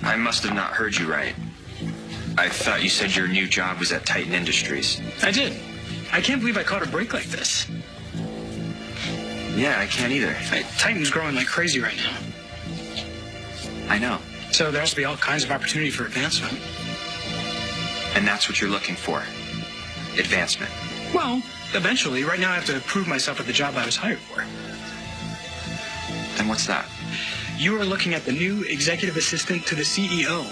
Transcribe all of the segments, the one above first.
I must have not heard you right. I thought you said your new job was at Titan Industries. I did. I can't believe I caught a break like this. Yeah, I can't either. Titan's growing like crazy right now. I know. So there has to be all kinds of opportunity for advancement. And that's what you're looking for. Advancement. Well, eventually. Right now I have to prove myself at the job I was hired for. Then what's that? You are looking at the new executive assistant to the CEO.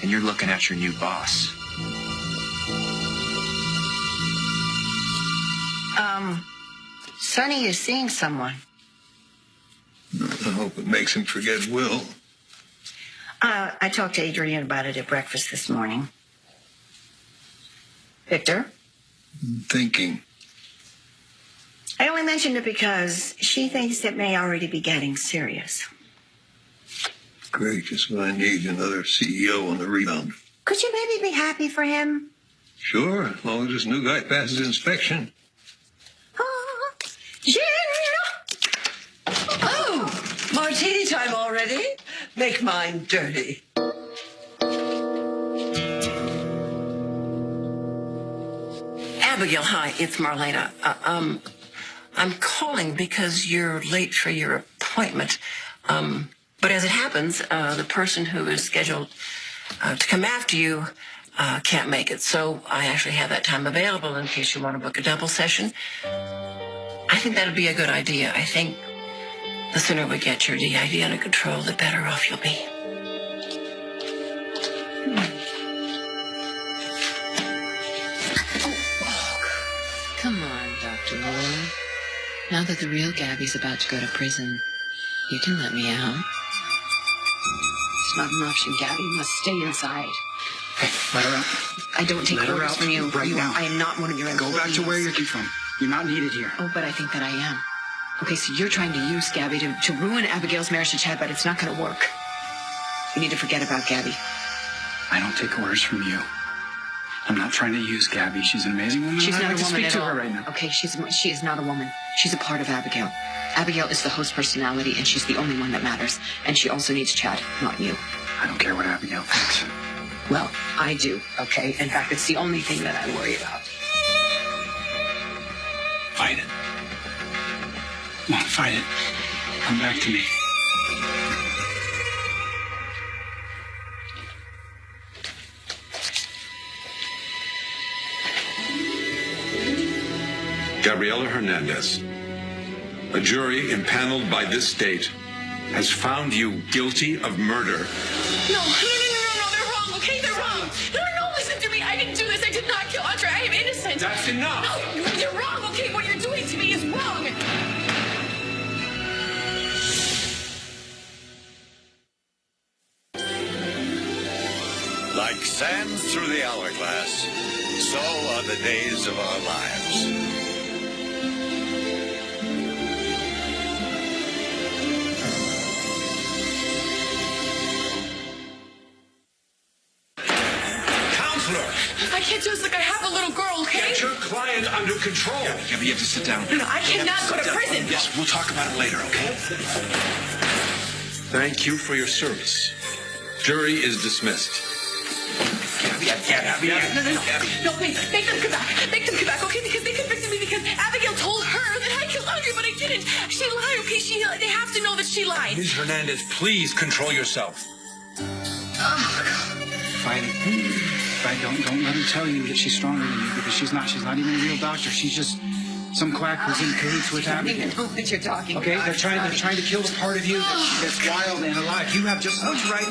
And you're looking at your new boss. Sonny is seeing someone. I hope it makes him forget Will. I talked to Adrienne about it at breakfast this morning. Victor? Thinking. I only mentioned it because she thinks it may already be getting serious. Great, just what I need, another CEO on the rebound. Could you maybe be happy for him? Sure, as long as this new guy passes inspection. Gin! Oh, martini time already? Make mine dirty. Abigail, hi, it's Marlena. I'm calling because you're late for your appointment. But as it happens, the person who is scheduled to come after you can't make it. So I actually have that time available in case you want to book a double session. I think that'd be a good idea. I think the sooner we get your DID under control, the better off you'll be. Come on, Dr. Lloyd. Now that the real Gabby's about to go to prison, you can let me out. It's not an option. Gabby must stay inside. Hey, let her out. I don't take Let her orders out from you. right now. I am not one of your employees. Go back to where you came from. You're not needed here. Oh, but I think that I am. Okay, so you're trying to use Gabby to ruin Abigail's marriage to Chad, but it's not going to work. You need to forget about Gabby. I don't take orders from you. I'm not trying to use Gabby. She's an amazing woman. She's I'd not like a woman to speak at to all. her right now. Okay, she is not a woman. She's a part of Abigail. Abigail is the host personality, and she's the only one that matters. And she also needs Chad, not you. I don't care what Abigail thinks. Well, I do, okay? In fact, it's the only thing that I worry about. Fight it. Come on, fight it. Come back to me. Gabriela Hernandez, a jury impaneled by this state has found you guilty of murder. No, they're wrong, okay? They're wrong. No, listen to me. I didn't do this. I did not kill Andre. I am innocent. That's enough. No, you're wrong, okay? What you're doing to me is wrong. Like sand through the hourglass, so are the days of our lives. I can't do this. Like, I have a little girl, okay? Get your client under control. Yeah, you have to sit down. No, I cannot go to prison. Yes, we'll talk about it later, okay? Thank you for your service. Jury is dismissed. Gabby. No, please, make them come back. Make them come back, okay? Because they convicted me because Abigail told her that I killed Andre, but I didn't. She lied, okay? They have to know that she lied. Ms. Hernandez, please control yourself. Fight it. Fight. Don't let her tell you that she's stronger than you, because she's not. She's not even a real doctor. She's just some quack who's in cahoots with I don't Abigail. even know what you're talking Okay, about. they're trying to kill the part of you that's wild and alive. You have just as much right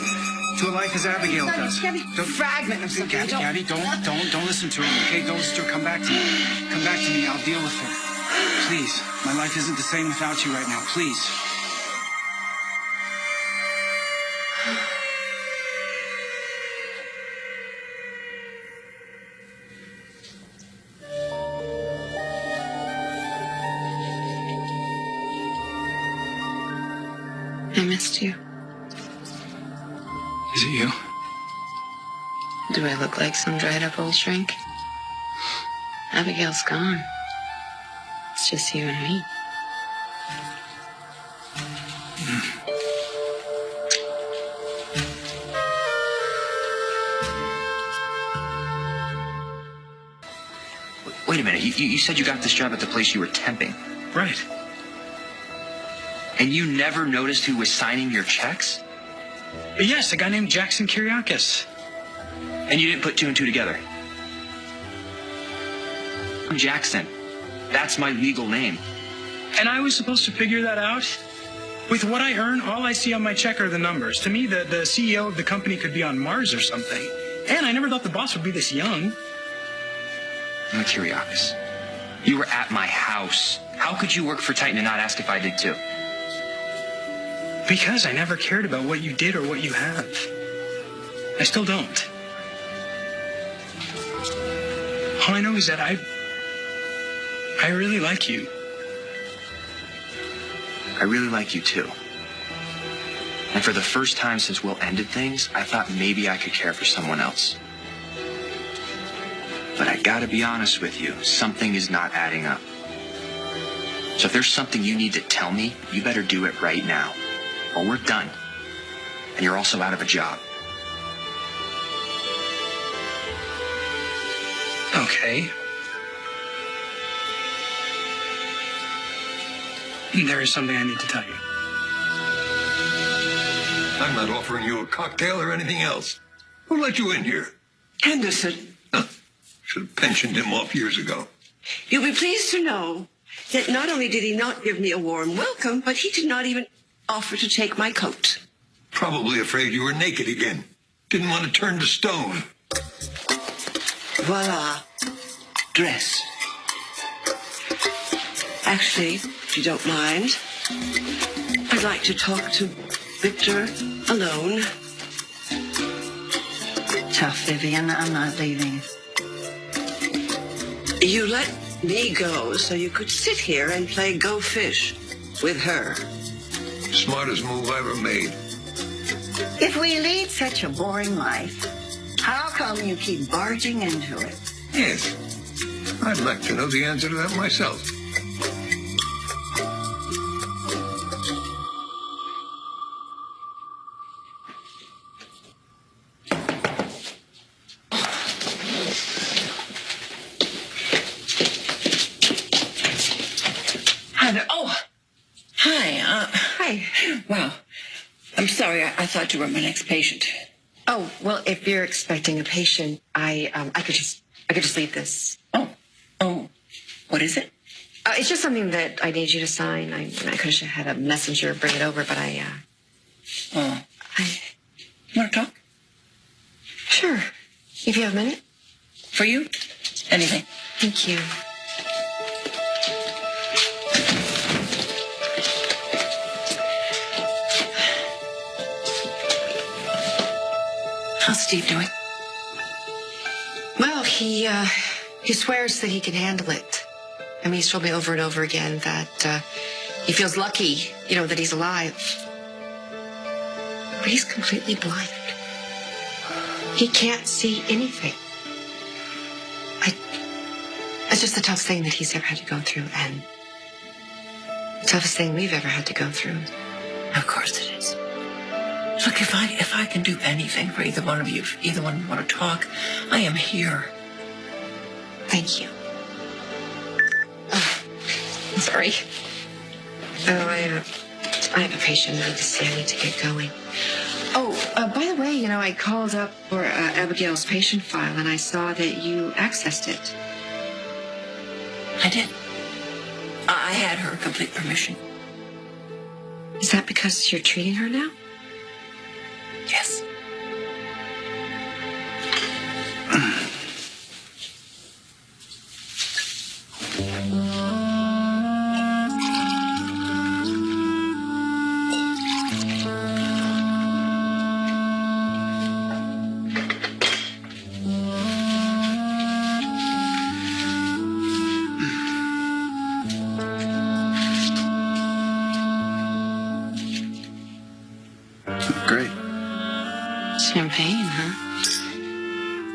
to a life as Abigail does. Gabby, fragment of something. Gabby, don't listen to her. Okay, don't listen to her. Come back to me. Come back to me. I'll deal with her. Please, my life isn't the same without you right now. Please. I missed you. Is it you? Do I look like some dried up old shrink? Abigail's gone. It's just you and me. Wait a minute. You said you got this job at the place you were temping. Right. And you never noticed who was signing your checks? Yes, a guy named Jackson Kyriakis. And you didn't put two and two together? I'm Jackson. That's my legal name. And I was supposed to figure that out? With what I earn, all I see on my check are the numbers. To me, the CEO of the company could be on Mars or something. And I never thought the boss would be this young. I'm Kyriakis. You were at my house. How could you work for Titan and not ask if I did too? Because I never cared about what you did or what you have. I still don't. All I know is that I really like you. I really like you too. And for the first time since Will ended things, I thought maybe I could care for someone else. But I gotta be honest with you, something is not adding up. So if there's something you need to tell me, you better do it right now. Or we're done. And you're also out of a job. Okay. There is something I need to tell you. I'm not offering you a cocktail or anything else. Who let you in here? Henderson, Should have pensioned him off years ago. you'll be pleased to know that not only did he not give me a warm welcome, but he did not even offer to take my coat. Probably afraid you were naked again. Didn't want to turn to stone. Voila. Dress. Actually, if you don't mind, I'd like to talk to Victor alone. Tough, Vivian. I'm not leaving. You let me go so you could sit here and play Go Fish with her. Smartest move I ever made. If we lead such a boring life, how come you keep barging into it? Yes. I'd like to know the answer to that myself. Oh, hi. Hi. Wow. I'm sorry. I thought you were my next patient. Oh, well, if you're expecting a patient, I could just leave this. Oh, what is it? It's just something that I need you to sign. I could have had a messenger bring it over, but I You want to talk? Sure. If you have a minute. For you? Anything. Thank you. How's Steve doing? Well, he swears that he can handle it. I mean, he's told me over and over again that he feels lucky, that he's alive. But he's completely blind. He can't see anything. It's just the toughest thing that he's ever had to go through, and the toughest thing we've ever had to go through. Of course it is. Look, if I can do anything for either one of you, if either one want to talk, I am here. Thank you. Oh, I'm sorry. Oh, I have a patient I need to see. I need to get going. Oh, by the way, I called up for Abigail's patient file, and I saw that you accessed it. I did. I had her complete permission. Is that because you're treating her now? Yes. Great. Champagne, huh?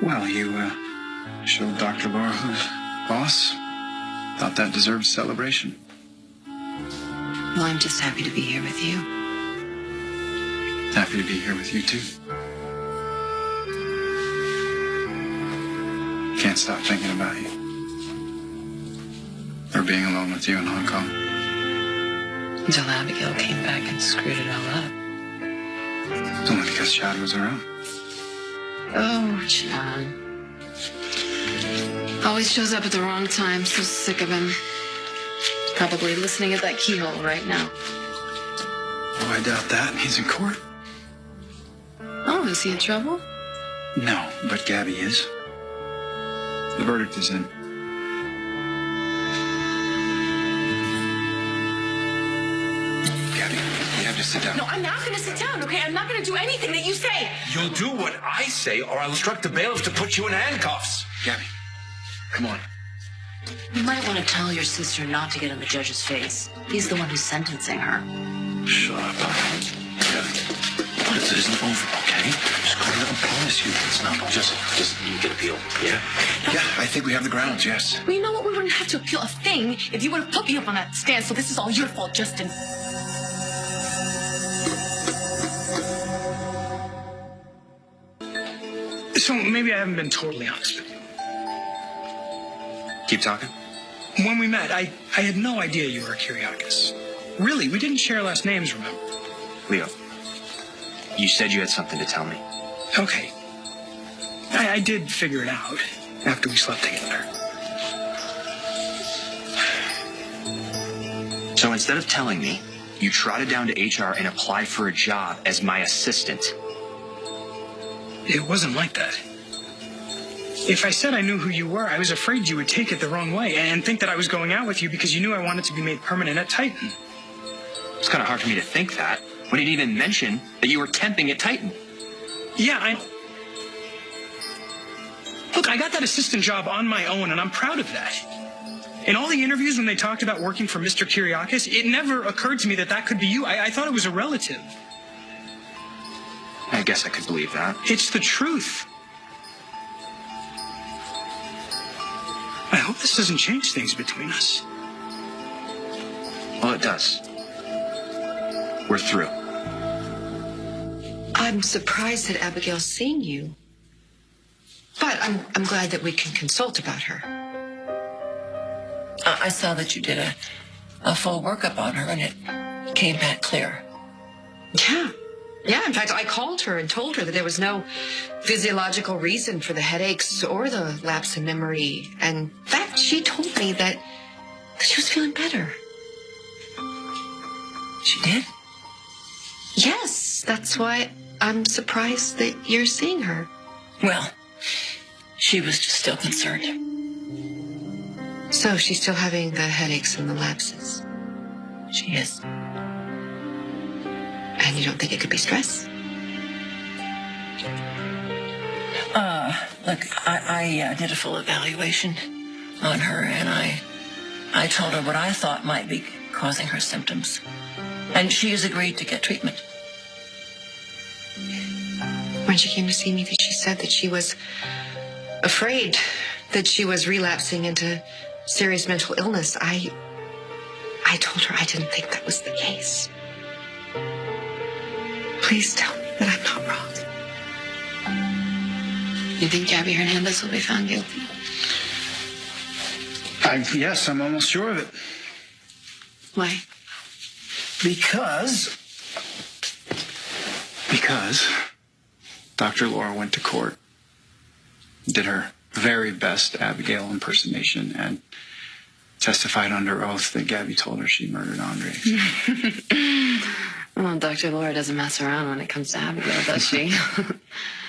Well, you showed Dr. Laura who's boss. Thought that deserved celebration. Well, I'm just happy to be here with you. Happy to be here with you, too. Can't stop thinking about you. Her being alone with you in Hong Kong. Until Abigail came back and screwed it all up. It's only because Chad was around. Oh, Chad. Always shows up at the wrong time. So sick of him. Probably listening at that keyhole right now. Oh, I doubt that. He's in court. Oh, is he in trouble? No, but Gabby is. The verdict is in. Gabby, you have to sit down. No, I'm not going to sit down, okay? I'm not going to do anything that you say. You'll do what I say, or I'll instruct the bailiff to put you in handcuffs. Gabby, come on. You might want to tell your sister not to get in the judge's face. He's the one who's sentencing her. Shut up. Gabby, this isn't over, okay? Just go ahead and promise you it's not. Just you can appeal, yeah? Yeah, I think we have the grounds, yes. Well, you know what? We wouldn't have to appeal a thing if you would have put me up on that stand, so this is all your fault, Justin. So maybe I haven't been totally honest with you. Keep talking. When we met, I had no idea you were a Kyriakis. Really, we didn't share last names, remember? Leo, you said you had something to tell me. Okay. I did figure it out after we slept together. So instead of telling me, you trotted down to HR and applied for a job as my assistant. It wasn't like that. If I said I knew who you were, I was afraid you would take it the wrong way and think that I was going out with you because you knew I wanted to be made permanent at Titan. It's kind of hard for me to think that when you didn't even mention that you were temping at Titan. Yeah, Look, I got that assistant job on my own, and I'm proud of that. In all the interviews when they talked about working for Mr. Kyriakis, it never occurred to me that that could be you. I thought it was a relative. I guess I could believe that. It's the truth. I hope this doesn't change things between us. Well, it does. We're through. I'm surprised that Abigail's seeing you. But I'm glad that we can consult about her. I saw that you did a full workup on her, and it came back clear. Yeah, in fact, I called her and told her that there was no physiological reason for the headaches or the lapse in memory. And in fact, she told me that she was feeling better. She did? Yes, that's why I'm surprised that you're seeing her. Well, she was just still concerned. So she's still having the headaches and the lapses? She is. And you don't think it could be stress? Look, I did a full evaluation on her, and I told her what I thought might be causing her symptoms. And she has agreed to get treatment. When she came to see me, she said that she was afraid that she was relapsing into serious mental illness. I told her I didn't think that was the case. Please tell me that I'm not wrong. You think Gabby Hernandez will be found guilty? Yes, I'm almost sure of it. Why? Because Dr. Laura went to court, did her very best Abigail impersonation, and testified under oath that Gabby told her she murdered Andre. Well, Dr. Laura doesn't mess around when it comes to Abigail, does she?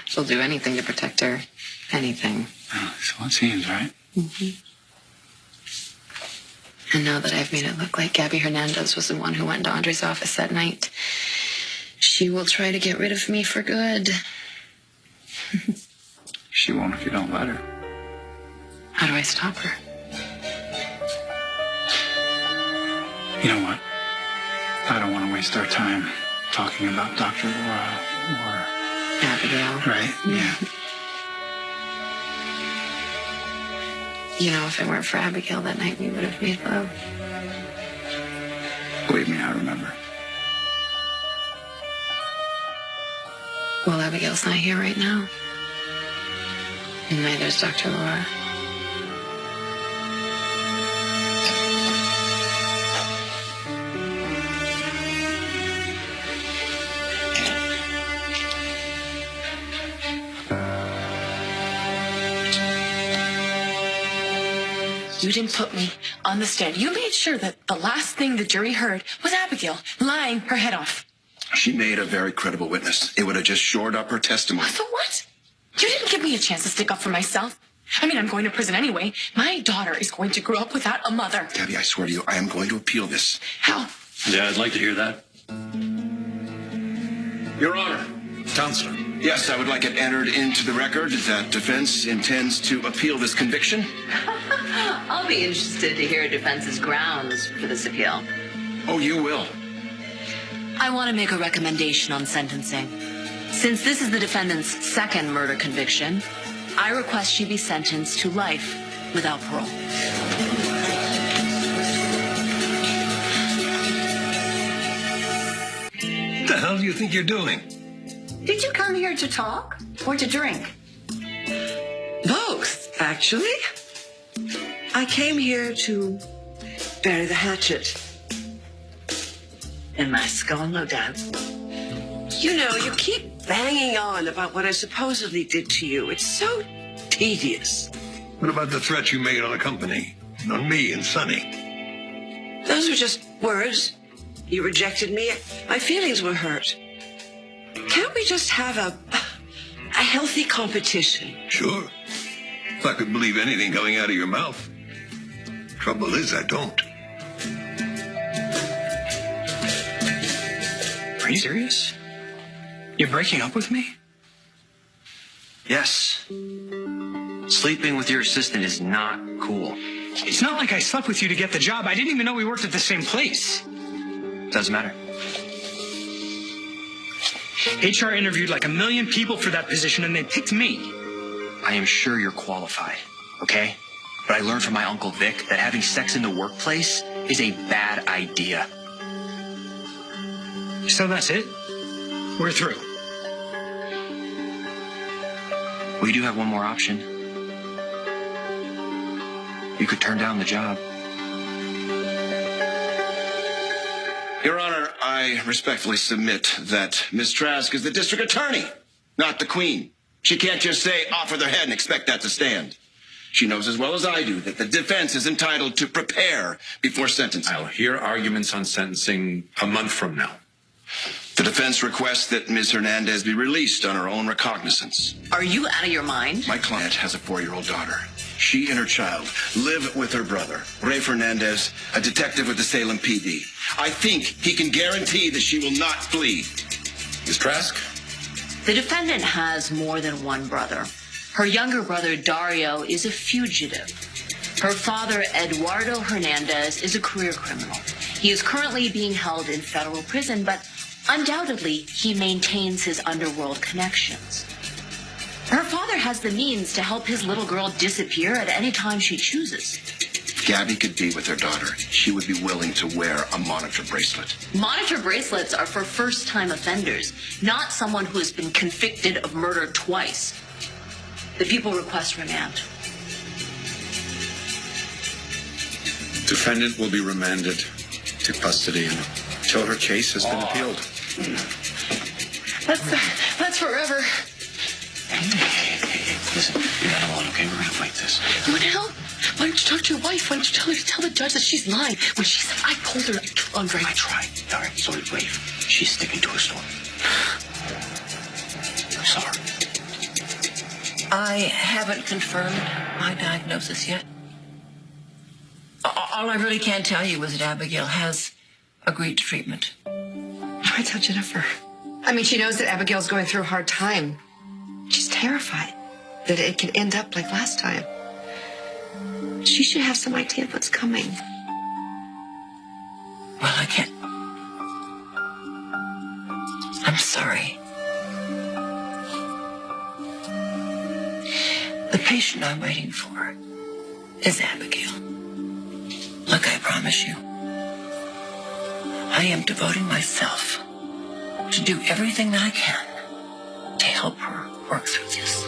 She'll do anything to protect her. Anything. Oh, so it seems, right? Mm-hmm. And now that I've made it look like Gabby Hernandez was the one who went to Andre's office that night, she will try to get rid of me for good. She won't if you don't let her. How do I stop her? You know what? I don't want to waste our time talking about Dr. Laura or Abigail. Right? Yeah. You know, if it weren't for Abigail that night, we would have made love. Believe me, I remember. Well, Abigail's not here right now. And neither is Dr. Laura. You didn't put me on the stand. You made sure that the last thing the jury heard was Abigail lying her head off. She made a very credible witness. It would have just shored up her testimony. So what? You didn't give me a chance to stick up for myself. I mean, I'm going to prison anyway. My daughter is going to grow up without a mother. Gabby, I swear to you, I am going to appeal this. How? Yeah, I'd like to hear that. Your Honor. Counselor. Yes, I would like it entered into the record that defense intends to appeal this conviction. I'll be interested to hear defense's grounds for this appeal. Oh, you will. I want to make a recommendation on sentencing. Since this is the defendant's second murder conviction, I request she be sentenced to life without parole. What the hell do you think you're doing? Did you come here to talk or to drink? Both, actually. I came here to bury the hatchet. In my skull, no doubt. You know, you keep banging on about what I supposedly did to you. It's so tedious. What about the threats you made on the company? On me and Sonny? Those were just words. You rejected me. My feelings were hurt. Can't we just have a healthy competition? Sure. If I could believe anything coming out of your mouth. Trouble is, I don't. Are you serious? You're breaking up with me? Yes. Sleeping with your assistant is not cool. It's not like I slept with you to get the job. I didn't even know we worked at the same place. Doesn't matter. HR interviewed like 1 million people for that position and they picked me. I am sure you're qualified, okay? But I learned from my Uncle Vic that having sex in the workplace is a bad idea. So that's it? We're through. We do have one more option. You could turn down the job. Your Honor, I respectfully submit that Ms. Trask is the district attorney, not the queen. She can't just say, offer their head and expect that to stand. She knows as well as I do that the defense is entitled to prepare before sentencing. I'll hear arguments on sentencing a month from now. The defense requests that Ms. Hernandez be released on her own recognizance. Are you out of your mind? My client has a 4-year-old daughter. She and her child live with her brother, Ray Fernandez, a detective with the Salem PD. I think he can guarantee that she will not flee. Ms. Trask? The defendant has more than one brother. Her younger brother, Dario, is a fugitive. Her father, Eduardo Hernandez, is a career criminal. He is currently being held in federal prison, but undoubtedly he maintains his underworld connections. Her father has the means to help his little girl disappear at any time she chooses. If Gabby could be with her daughter, she would be willing to wear a monitor bracelet. Monitor bracelets are for first-time offenders, not someone who has been convicted of murder twice. The people request remand. Defendant will be remanded to custody until her case has been appealed. That's forever. Hey, listen, you're not alone, okay? We're gonna fight this. What the hell? Why don't you talk to your wife? Why don't you tell her to tell the judge that she's lying when she said I told her to kill Andre? I tried. All right, so did Rafe. She's sticking to her story. I'm sorry. I haven't confirmed my diagnosis yet. All I really can tell you is that Abigail has agreed to treatment. I tell Jennifer. I mean, she knows that Abigail's going through a hard time. She's terrified that it can end up like last time. She should have some idea of what's coming. Well, I can't. I'm sorry. The patient I'm waiting for is Abigail. Look, I promise you, I am devoting myself to do everything that I can to help her work through this.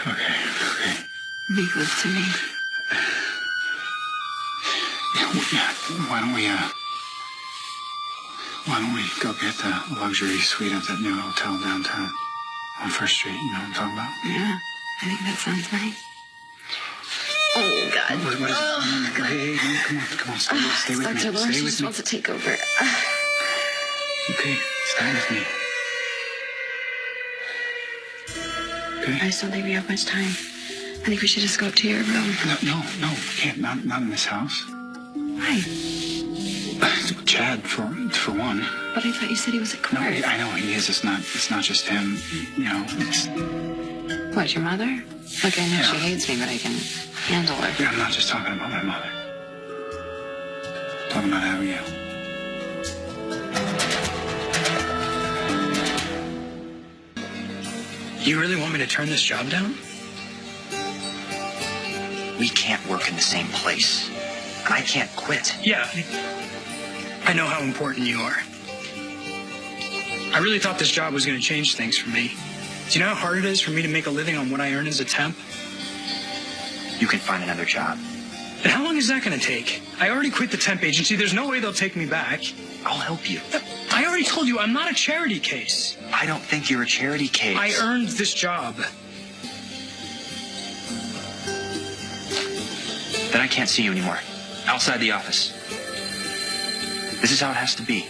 Okay. Be good to me. Why don't we go get the luxury suite at that new hotel downtown? On First Street, you know what I'm talking about? Yeah, I think that sounds nice. Oh, God. What is it? Oh, God. Hey, come on, stay with me. Dr. Laura, Stay she with just me. wants to take over. Okay, stay with me. Okay? I just don't think we have much time. I think we should just go up to your room. No, we can't. Not in this house. Why? Chad, for one. But I thought you said he was at court. No, I know he is. It's not just him. You know, it's... What, your mother? Look, I know she hates me, but I can handle her. Yeah, I'm not just talking about my mother. I'm talking about Abigail. You really want me to turn this job down? We can't work in the same place. And I can't quit. Yeah. I know how important you are. I really thought this job was going to change things for me. Do you know how hard it is for me to make a living on what I earn as a temp? You can find another job. And how long is that going to take? I already quit the temp agency. There's no way they'll take me back. I'll help you. I already told you I'm not a charity case. I don't think you're a charity case. I earned this job. Then I can't see you anymore. Outside the office. This is how it has to be.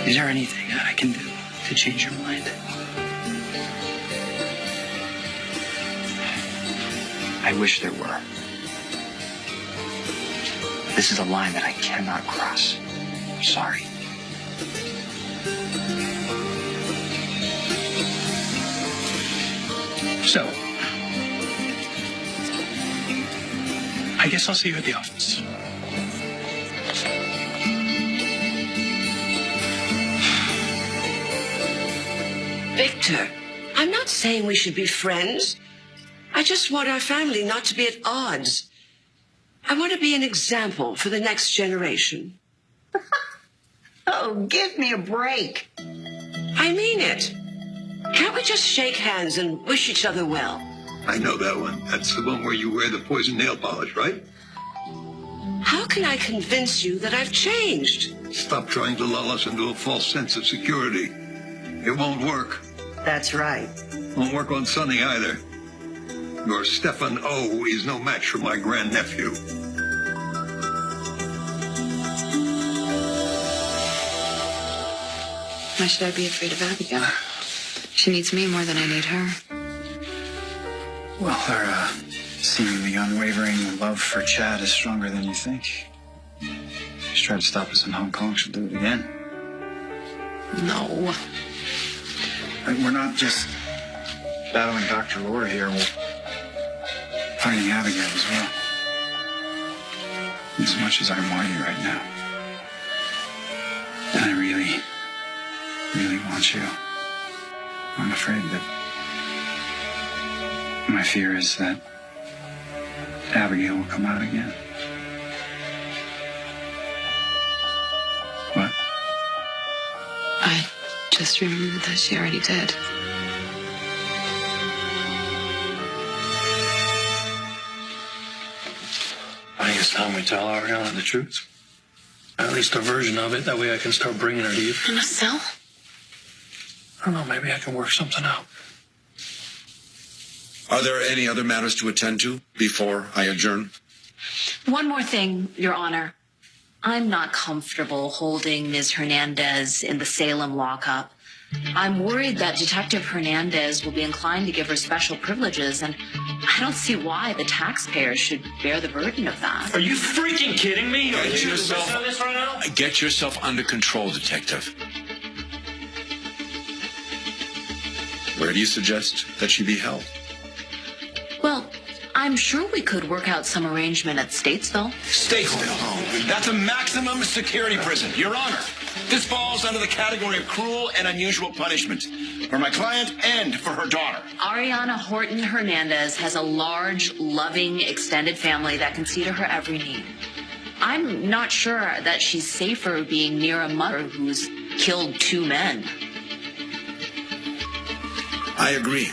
Is there anything that I can do to change your mind? I wish there were. This is a line that I cannot cross. I'm sorry. So, I guess I'll see you at the office. Victor, I'm not saying we should be friends. I just want our family not to be at odds. I want to be an example for the next generation. Oh, give me a break. I mean it. Can't we just shake hands and wish each other well? I know that one. That's the one where you wear the poison nail polish, right? How can I convince you that I've changed? Stop trying to lull us into a false sense of security. It won't work. That's right. Won't work on Sonny either. Your Stefan O is no match for my grandnephew. Why should I be afraid of Abigail? She needs me more than I need her. Well, her seemingly unwavering love for Chad is stronger than you think. She's tried to stop us in Hong Kong. She'll do it again. No. We're not just battling Dr. Laura here. We're fighting Abigail as well. As much as I want you right now. And I really, really want you. I'm afraid that my fear is that Abigail will come out again. What? I just remembered that she already did. I think it's time we tell Ariana the truth. At least a version of it. That way I can start bringing her to you. In a cell? I don't know. Maybe I can work something out. Are there any other matters to attend to before I adjourn? One more thing, Your Honor. I'm not comfortable holding Ms. Hernandez in the Salem lockup. I'm worried that Detective Hernandez will be inclined to give her special privileges, and I don't see why the taxpayers should bear the burden of that. Are you freaking kidding me? Get yourself under control, Detective. Where do you suggest that she be held? Well, I'm sure we could work out some arrangement at Statesville. Statesville. That's a maximum security prison. Your Honor, this falls under the category of cruel and unusual punishment for my client and for her daughter. Ariana Horton Hernandez has a large, loving, extended family that can see to her every need. I'm not sure that she's safer being near a mother who's killed 2 men. I agree.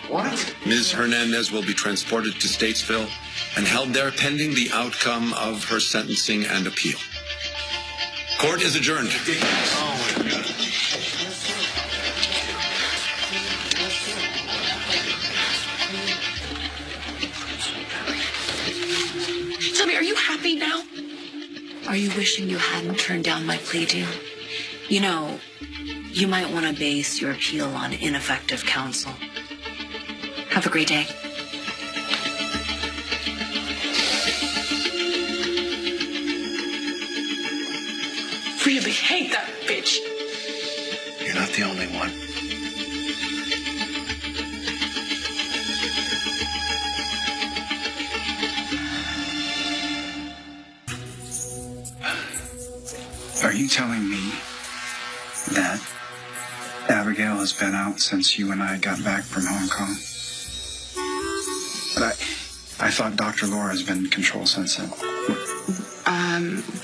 What? Ms. Hernandez will be transported to Statesville and held there pending the outcome of her sentencing and appeal. Court is adjourned. Tell me, are you happy now? Are you wishing you hadn't turned down my plea deal? You know, you might want to base your appeal on ineffective counsel. Have a great day. Really hate that bitch. You're not the only one. Are you telling me that Abigail has been out since you and I got back from Hong Kong? But I thought Dr. Laura has been in control since then.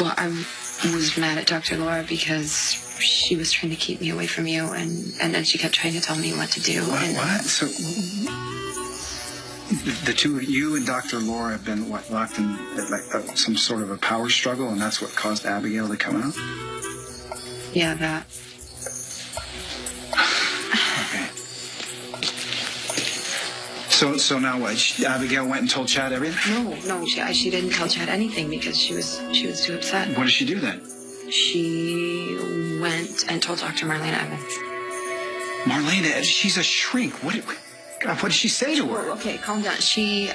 Well, I was mad at Dr. Laura because she was trying to keep me away from you, and then she kept trying to tell me what to do. What? So the two of you and Dr. Laura have been locked in some sort of a power struggle, and that's what caused Abigail to come out? Yeah, that. Okay. So now what? Abigail went and told Chad everything? No, she didn't tell Chad anything because she was too upset. What did she do then? She went and told Dr. Marlena Evans. Marlena, she's a shrink. What did she say to her? Oh, okay, calm down. She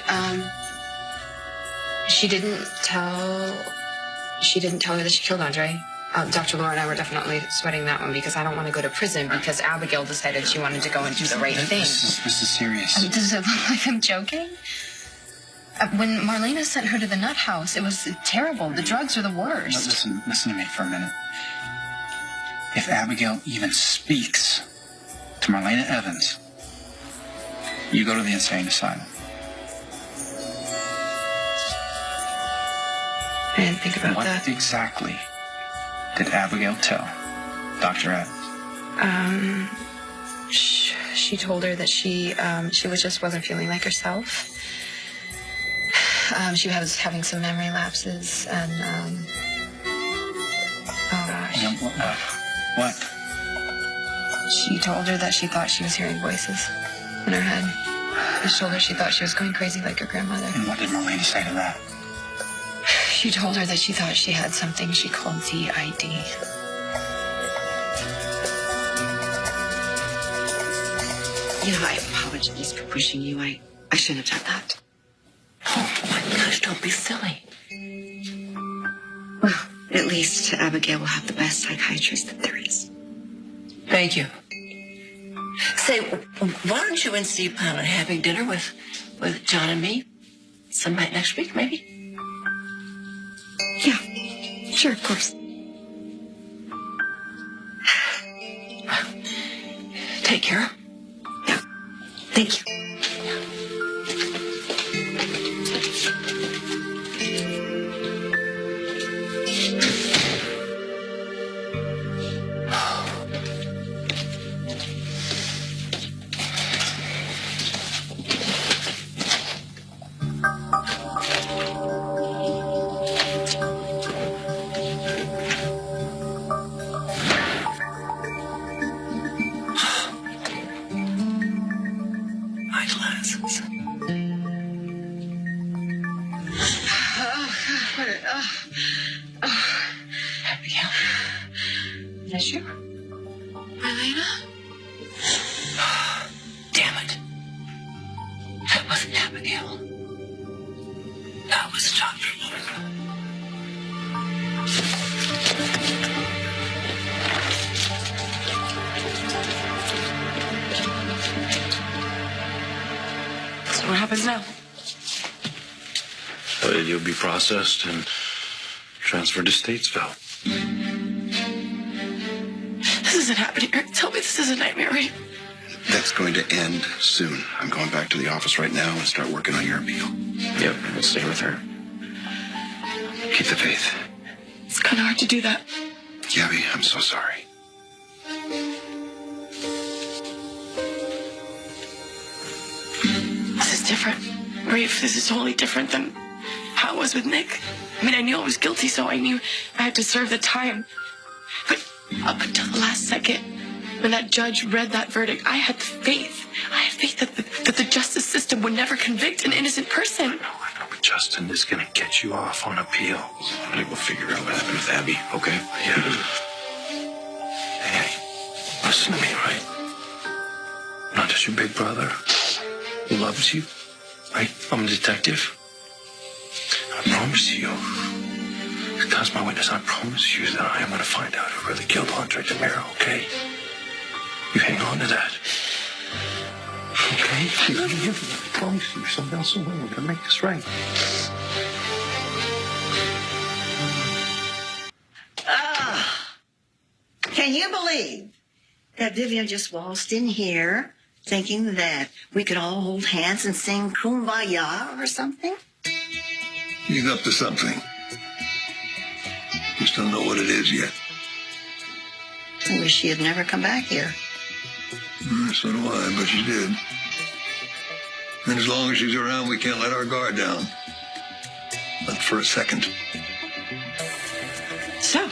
didn't tell her that she killed Andre. Dr. Laura and I were definitely sweating that one because I don't want to go to prison because Abigail decided she wanted to go and do the right thing. This is serious. Does it look like I'm joking? When Marlena sent her to the nut house, it was terrible. The drugs are the worst. Listen to me for a minute. If Abigail even speaks to Marlena Evans, you go to the insane asylum. I didn't think about that. What exactly did Abigail tell Dr. Evans? She told her that she wasn't feeling like herself. She was having some memory lapses, and oh gosh. What? She told her that she thought she was hearing voices in her head. She told her she thought she was going crazy like her grandmother. And what did Marlena say to that? She told her that she thought she had something she called DID. You know, I apologize for pushing you. I shouldn't have done that. Oh, my gosh, don't be silly. Well, at least Abigail will have the best psychiatrist that there is. Thank you. Say, why don't you and Steve plan on having dinner with John and me some night next week, maybe? Yeah, sure, of course. Take care. Yeah, thank you. Abigail? Is that you? Marlena? Damn it. That wasn't Abigail. That was Dr. Laura. So what happens now? You'll be processed and transferred to Statesville. This isn't happening. Tell me this is a nightmare, right? That's going to end soon. I'm going back to the office right now and start working on your appeal. Yep, we'll stay with her. Keep the faith. It's kind of hard to do that. Gabby, I'm so sorry. This is different. Rafe, this is totally different than how it was with Nick. I mean, I knew I was guilty, so I knew I had to serve the time. But up until the last second, when that judge read that verdict, I had faith. I had faith that the justice system would never convict an innocent person. I know, but Justin is going to get you off on appeal. I'm going to go figure out what happened with Abby, okay? Yeah. Hey, listen to me, right? I'm not just your big brother who loves you, right? I'm a detective. I promise you, because my witness, I promise you that I am going to find out who really killed Andre DeMiro, okay? You hang on to that. Okay? You gotta hear me. I promise you, something else will win. We're gonna make this right. Can you believe that Vivian just waltzed in here thinking that we could all hold hands and sing Kumbaya or something? He's up to something. Just don't know what it is yet. I wish she had never come back here. So do I, but she did. And as long as she's around, we can't let our guard down. Not for a second. So,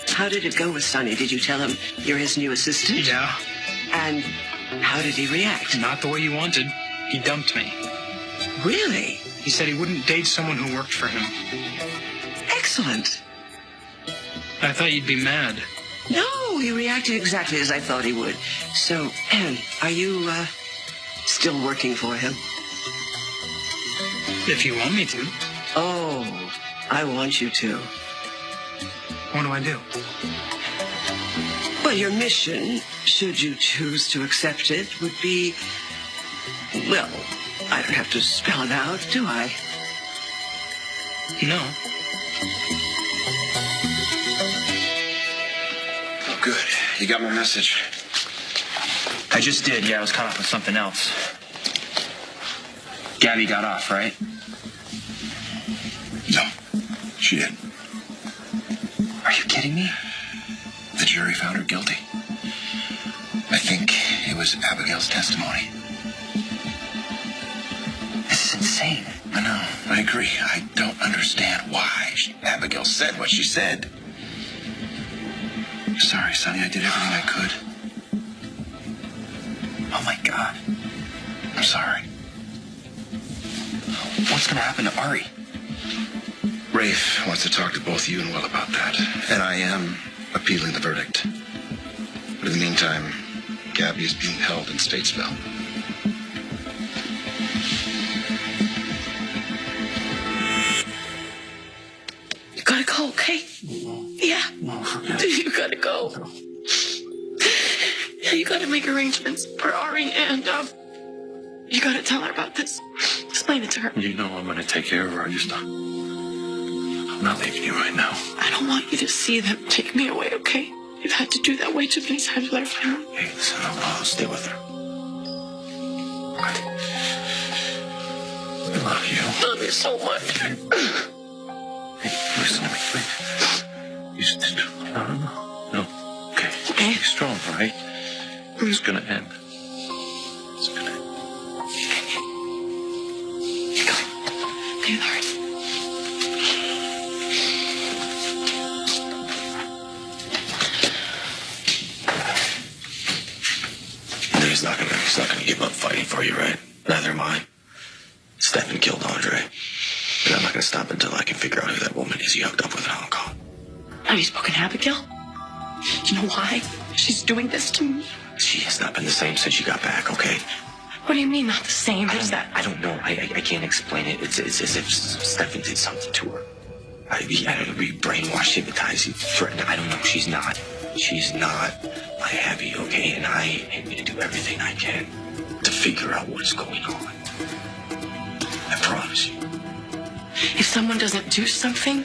how did it go with Sonny? Did you tell him you're his new assistant? Yeah. And how did he react? Not the way you wanted. He dumped me. Really? He said he wouldn't date someone who worked for him. Excellent. I thought you'd be mad. No, he reacted exactly as I thought he would. So, Anne, are you, still working for him? If you want me to. Oh, I want you to. What do I do? Well, your mission, should you choose to accept it, would be... Well, I don't have to spell it out, do I? No. Good. You got my message? I just did. Yeah, I was caught up with something else. Gabby got off, right? No, she didn't. Are you kidding me? The jury found her guilty. I think it was Abigail's testimony. This is insane. I know. I agree. I don't understand why Abigail said what she said. Sorry, Sonny. I did everything I could. Oh, my God. I'm sorry. What's going to happen to Ari? Rafe wants to talk to both you and Will about that. And I am appealing the verdict. But in the meantime, Gabby is being held in Statesville. You gotta go, okay? Yeah. You gotta go. Yeah, you gotta make arrangements for Ari and, you gotta tell her about this. Explain it to her. You know I'm going to take care of her. I'm not leaving you right now. I don't want you to see them take me away, okay? You've had to do that way too many times with our family. Hey, listen, I'll stay with her. I love you. Love you so much. Hey, listen to me, please. You just... No. Okay. Okay. Stay strong, all right? It's going to end. It's going to end. Okay, Lauren. He's not gonna give up fighting for you, right? Neither am I. Stefan killed Andre. And I'm not gonna stop until I can figure out who that woman is he hooked up with in Hong Kong. Have you spoken to Abigail? You know why she's doing this to me? She has not been the same since she got back, okay? What do you mean, not the same? What is that? I don't know. I can't explain it. It's as if Stefan did something to her. I don't know, be brainwashed, hypnotized, threatened. I don't know. She's not my Abby, okay? And I am going to do everything I can to figure out what's going on. I promise you. If someone doesn't do something,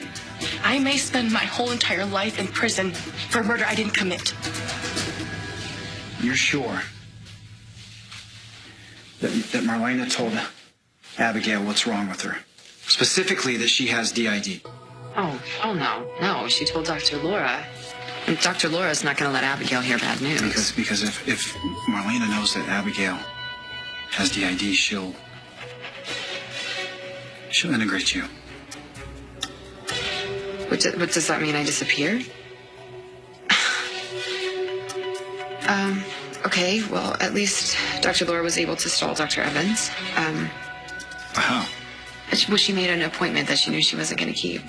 I may spend my whole entire life in prison for a murder I didn't commit. You're sure that Marlena told Abigail what's wrong with her? Specifically that she has DID. Oh no. She told Dr. Laura. And Dr. Laura's not going to let Abigail hear bad news. Because if Marlena knows that Abigail has DID, she'll integrate you. What does that mean? I disappeared? Okay, well, at least Dr. Laura was able to stall Dr. Evans. How? Well, she made an appointment that she knew she wasn't going to keep.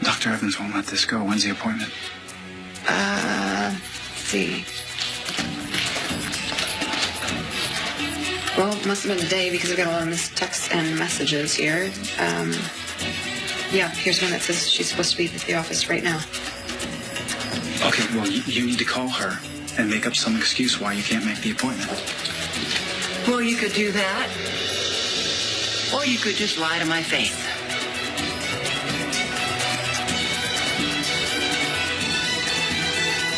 Dr. Evans won't let this go. When's the appointment? Let's see. Well, it must have been today because I've got a lot of missed texts and messages here. Yeah, here's one that says she's supposed to be at the office right now. Okay, well, you need to call her and make up some excuse why you can't make the appointment. Well, you could do that. Or you could just lie to my face.